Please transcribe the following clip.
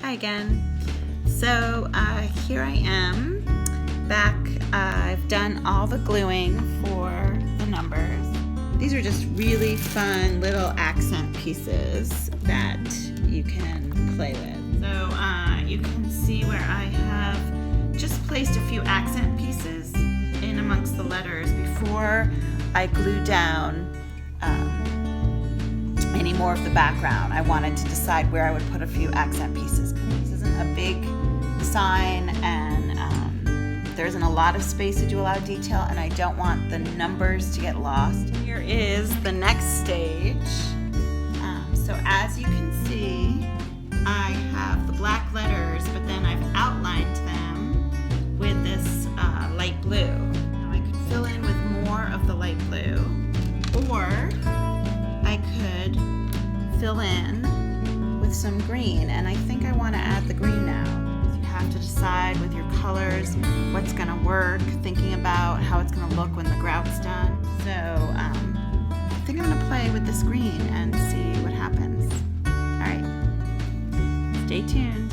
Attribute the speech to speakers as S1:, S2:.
S1: Hi again. So here I am back. I've done all the gluing for the numbers. These are just really fun little accent pieces that you can play with. So you can see where I have just placed a few accent pieces in amongst the letters before I glue down any more of the background. I wanted to decide where I would put a few accent pieces. This isn't a big sign, and there isn't a lot of space to do a lot of detail, and I don't want the numbers to get lost. Here is the next stage. So as you can see, I have the black letters, but then I've outlined them with this light blue. Now I could fill in with more of the light blue, or I could fill in with some green, and I think I want to add the green now. You have to decide with your colors what's going to work, thinking about how it's going to look when the grout's done. So I think I'm going to play with this green and see what happens. All right, stay tuned.